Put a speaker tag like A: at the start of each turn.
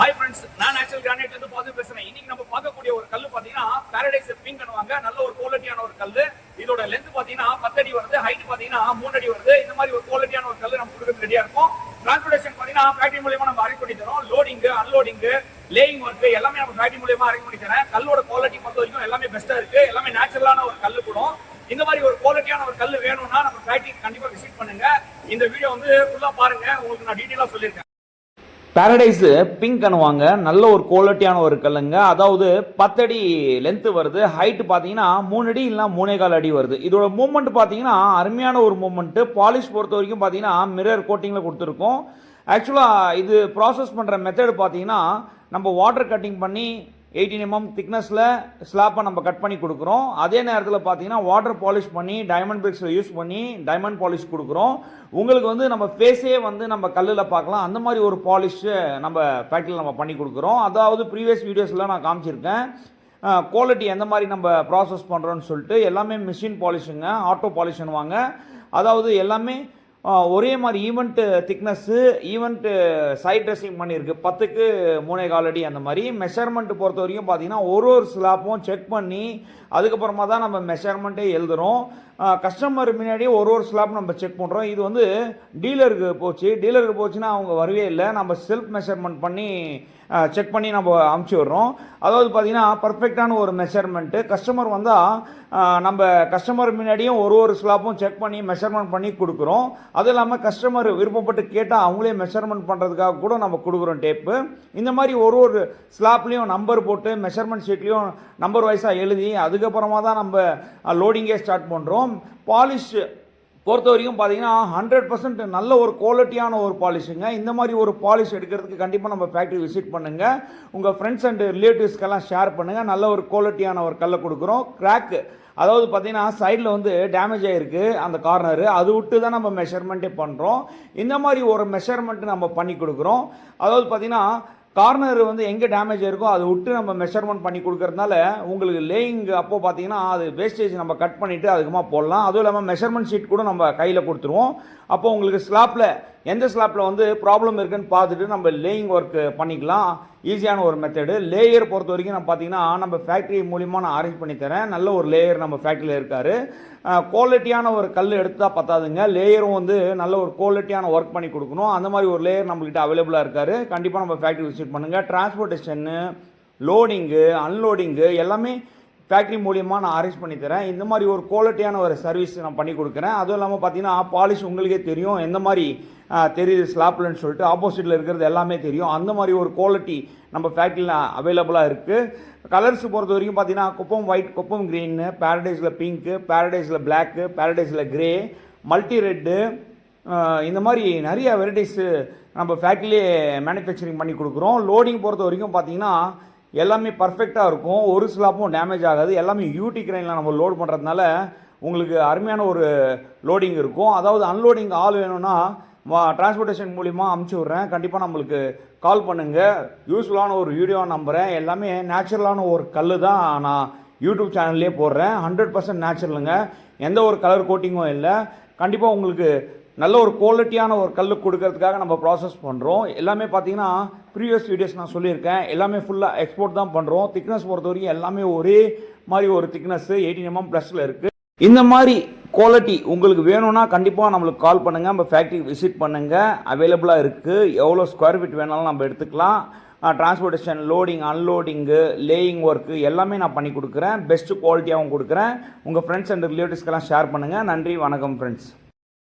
A: Hi friends, நான் actual கிரானைட்ல இருந்து பாத்து பேசுறேன். இன்னைக்கு நம்ம பார்க்கக்கூடிய ஒரு கல்லு பாத்தீங்கன்னா பாரடைஸ் பிங்க் பண்ணுவாங்க. நல்ல ஒரு குவாலிட்டியான ஒரு கல்லு. இதோட லென்த் பாத்தீங்கன்னா 10 அடி வருது, ஹைட் பாத்தீங்கன்னா 3 அடி வருது. இந்த மாதிரி ஒரு குவாலிட்டியான ஒரு கல்லு நம்ம கொடுக்க ரெடியா இருக்கும். டிரான்ஸ்போர்டேஷன் பாத்தீங்கன்னா ஃபேக்டரி மூலமா நம்ம அரேஞ்ச் பண்ணி தரோம். லோடிங், அன்லோடிங், லேயிங் ஒர்க் எல்லாமே நம்ம ஃபேக்டரி மூலமா அரேஞ்ச் பண்ணி தரேன். கல்லோட குவாலிட்டி பொறுத்த வரைக்கும் எல்லாமே பெஸ்டா இருக்கு. எல்லாமே நேச்சுரலான ஒரு கல்லு கூட. இந்த மாதிரி ஒரு குவாலிட்டியான ஒரு கல்லு வேணும்னா நம்ம ஃபேக்டரி கண்டிப்பா விசிட் பண்ணுங்க. இந்த வீடியோ வந்து ஃபுல்லா பாருங்க, உங்களுக்கு நான் டீடைலா சொல்லியிருக்கேன்.
B: பாரடைஸு பிங்க் அணுவாங்க. நல்ல ஒரு குவாலிட்டியான ஒரு கல்லுங்க. அதாவது 10 அடி லென்த்து வருது, ஹைட்டு பார்த்தீங்கன்னா 3 அடி இல்லைனா 3.25 அடி வருது. இதோட மூவ்மெண்ட் பார்த்தீங்கன்னா அருமையான ஒரு மூவ்மெண்ட்டு. பாலிஷ் பொறுத்த வரைக்கும் பார்த்தீங்கன்னா மிரர் கோட்டிங்கில் கொடுத்துருக்கோம். ஆக்சுவலாக இது ப்ராசஸ் பண்ணுற மெத்தடு பார்த்தீங்கன்னா நம்ம வாட்டர் கட்டிங் பண்ணி 18 mm திக்னஸில் ஸ்லாப்பை நம்ம கட் பண்ணி கொடுக்குறோம். அதே நேரத்தில் பார்த்தீங்கன்னா வாட்டர் பாலிஷ் பண்ணி டைமண்ட் பிரிக்ஸில் யூஸ் பண்ணி டைமண்ட் பாலிஷ் கொடுக்குறோம். உங்களுக்கு வந்து நம்ம ஃபேஸே வந்து நம்ம கல்லில் பார்க்கலாம். அந்த மாதிரி ஒரு பாலிஷ் நம்ம ஃபேக்ட்ரியில் நம்ம பண்ணி கொடுக்குறோம். அதாவது ப்ரீவியஸ் வீடியோஸில் நான் காமிச்சிருக்கேன் குவாலிட்டி எந்த மாதிரி நம்ம ப்ராசஸ் பண்ணுறோன்னு சொல்லிட்டு. எல்லாமே மிஷின் பாலிஷுங்க, ஆட்டோ பாலிஷ்னுவாங்க. அதாவது எல்லாமே ஒரே மாதிரி even thickness, even side dressing பண்ணியிருக்கு. 10க்கு 3.25 அடி. அந்த மாதிரி மெஷர்மெண்ட்டு பொறுத்த வரைக்கும் பார்த்தீங்கன்னா ஒரு ஸ்லாப்பும் செக் பண்ணி அதுக்கப்புறமா தான் நம்ம மெஷர்மெண்ட்டே எழுதுகிறோம். கஸ்டமர் முன்னாடியே ஒரு ஸ்லாப் நம்ம செக் பண்ணுறோம். இது வந்து டீலருக்கு போச்சுன்னா அவங்க வரவே இல்லை. நம்ம செல்ஃப் மெஷர்மெண்ட் பண்ணி செக் பண்ணி நம்ம அமுச்சு விட்றோம். அதாவது பார்த்தீங்கன்னா பர்ஃபெக்டான ஒரு மெஷர்மெண்ட்டு. கஸ்டமர் வந்தால் நம்ம கஸ்டமர் முன்னாடியும் ஒரு ஸ்லாப்பும் செக் பண்ணி மெஷர்மெண்ட் பண்ணி கொடுக்குறோம். அதுவும் இல்லாமல் கஸ்டமர் விருப்பப்பட்டு கேட்டால் அவங்களே மெஷர்மெண்ட் பண்ணுறதுக்காக கூட நம்ம கொடுக்குறோம் டேப்பு. இந்த மாதிரி ஒரு ஸ்லாப்லேயும் நம்பர் போட்டு மெஷர்மெண்ட் ஷீட்லேயும் நம்பர் வைஸாக எழுதி அதுக்கப்புறமா தான் நம்ம லோடிங்கே ஸ்டார்ட் பண்ணுறோம். பாலிஷ் பொறுத்த வரைக்கும் பார்த்தீங்கன்னா 100% நல்ல ஒரு குவாலிட்டியான ஒரு பாலிஷுங்க. இந்த மாதிரி ஒரு பாலிஷ் எடுக்கிறதுக்கு கண்டிப்பாக நம்ம ஃபேக்ட்ரி விசிட் பண்ணுங்கள். உங்கள் ஃப்ரெண்ட்ஸ் அண்ட் ரிலேட்டிவ்ஸ்க்கெல்லாம் ஷேர் பண்ணுங்கள். நல்ல ஒரு குவாலிட்டியான ஒரு கல்லை கொடுக்குறோம். கிராக்கு அதாவது பார்த்தீங்கன்னா சைடில் வந்து டேமேஜ் ஆகிருக்கு அந்த கார்னரு, அது விட்டு தான் நம்ம மெஷர்மெண்ட்டே பண்ணுறோம். இந்த மாதிரி ஒரு மெஷர்மெண்ட்டு நம்ம பண்ணி கொடுக்குறோம். அதாவது பார்த்தீங்கன்னா கார்னர் வந்து எங்கே டேமேஜ் இருக்கோ அதை விட்டு நம்ம மெஷர்மெண்ட் பண்ணி கொடுக்கறதுனால உங்களுக்கு லேயிங் அப்போது பார்த்தீங்கன்னா அது வேஸ்டேஜ் நம்ம கட் பண்ணிவிட்டு அதுக்குமா போடலாம். அதுவும் இல்லாமல் மெஷர்மெண்ட் ஷீட் கூட நம்ம கையில் கொடுத்துருவோம். அப்போது உங்களுக்கு ஸ்லாப்பில் எந்த ஸ்லாப்பில் வந்து ப்ராப்ளம் இருக்குன்னு பார்த்துட்டு நம்ம லேயிங் ஒர்க் பண்ணிக்கலாம். ஈஸியான ஒரு மெத்தடு. லேயர் பொறுத்த வரைக்கும் நம்ம பார்த்தீங்கன்னா நம்ம ஃபேக்ட்ரி மூலிமா நான் அரேஞ்ச் பண்ணி தரேன். நல்ல ஒரு லேயர் நம்ம ஃபேக்ட்ரியில் இருக்கார். குவாலிட்டியான ஒரு கல் எடுத்தால் பத்தாதுங்க, லேயரும் வந்து நல்ல ஒரு குவாலிட்டியான ஒர்க் பண்ணி கொடுக்கணும். அந்த மாதிரி ஒரு லேயர் நம்மள்கிட்ட அவைலபிளாக இருக்கார். கண்டிப்பாக நம்ம ஃபேக்ட்ரி விசிட் பண்ணுங்கள். டிரான்ஸ்போர்ட்டேஷனு, லோடிங்கு, அன்லோடிங்கு எல்லாமே ஃபேக்ட்ரி மூலியமாக நான் அரேஞ்ச் பண்ணி தரேன். இந்த மாதிரி ஒரு குவாலிட்டியான ஒரு சர்வீஸ் நான் பண்ணி கொடுக்குறேன். அதுவும் இல்லாமல் பார்த்தீங்கன்னா பாலிஷ் உங்களுக்கே தெரியும் எந்த மாதிரி தெரியுது ஸ்லாப்லன்னு சொல்லிட்டு. ஆப்போசிட்டில் இருக்கிறது எல்லாமே தெரியும். அந்த மாதிரி ஒரு குவாலிட்டி நம்ம ஃபேக்ட்ரியில் அவைலபிளாக இருக்குது. கலர்ஸ் பொறுத்த வரைக்கும் பார்த்தீங்கன்னா குப்பம் ஒயிட், குப்பம் க்ரீனு, பாரடைஸில் பிங்க்கு, பாரடைஸில் பிளாக்கு, பாரடைஸில் க்ரே, மல்டி ரெட்டு, இந்த மாதிரி நிறைய வெரைட்டிஸு நம்ம ஃபேக்ட்ரியிலே மேனுஃபேக்சரிங் பண்ணி கொடுக்குறோம். லோடிங் பொறுத்த வரைக்கும் பார்த்தீங்கன்னா எல்லாமே பர்ஃபெக்டாக இருக்கும். ஒரு ஸ்லாப்பும் டேமேஜ் ஆகாது. எல்லாமே யூடி கிரைனில் நம்ம லோட் பண்ணுறதுனால உங்களுக்கு அருமையான ஒரு லோடிங் இருக்கும். அதாவது அன்லோடிங் ஆள் வேணும்னா டிரான்ஸ்போர்ட்டேஷன் மூலிமா அமுச்சு விட்றேன். கண்டிப்பாக நம்மளுக்கு கால் பண்ணுங்கள். யூஸ்ஃபுல்லான ஒரு வீடியோ நம்புகிறேன். எல்லாமே நேச்சுரலான ஒரு கல் தான் நான் யூடியூப் சேனல்லே போடுறேன். 100% நேச்சுரலுங்க. எந்த ஒரு கலர் கோட்டிங்கும் இல்லை. கண்டிப்பாக உங்களுக்கு நல்ல ஒரு குவாலிட்டியான ஒரு கல் கொடுக்கறதுக்காக நம்ம ப்ராசஸ் பண்ணுறோம். எல்லாமே பார்த்தீங்கன்னா ப்ரீவியஸ் வீடியோஸ் நான் சொல்லியிருக்கேன். எல்லாமே ஃபுல்லாக எக்ஸ்போர்ட் தான் பண்ணுறோம். திக்னஸ் பொறுத்த வரைக்கும் எல்லாமே ஒரே மாதிரி ஒரு திக்னஸ் 18 mm ப்ளஸில் இருக்குது. இந்த மாதிரி குவாலிட்டி உங்களுக்கு வேணும்னா கண்டிப்பாக நம்மளுக்கு கால் பண்ணுங்கள். நம்ம ஃபேக்ட்ரி விசிட் பண்ணுங்கள். அவைலபிளாக இருக்குது. எவ்வளோ ஸ்கொயர் ஃபீட் வேணாலும் நம்ம எடுத்துக்கலாம். Transportation, loading, unloading, laying work எல்லாமே நான் பண்ணி கொடுக்குறேன். பெஸ்ட்டு குவாலிட்டியாகவும் கொடுக்குறேன். உங்கள் ஃப்ரெண்ட்ஸ் அண்ட் ரிலேட்டிவ்ஸ்க்கெல்லாம் ஷேர் பண்ணுங்கள். நன்றி, வணக்கம் ஃப்ரெண்ட்ஸ்.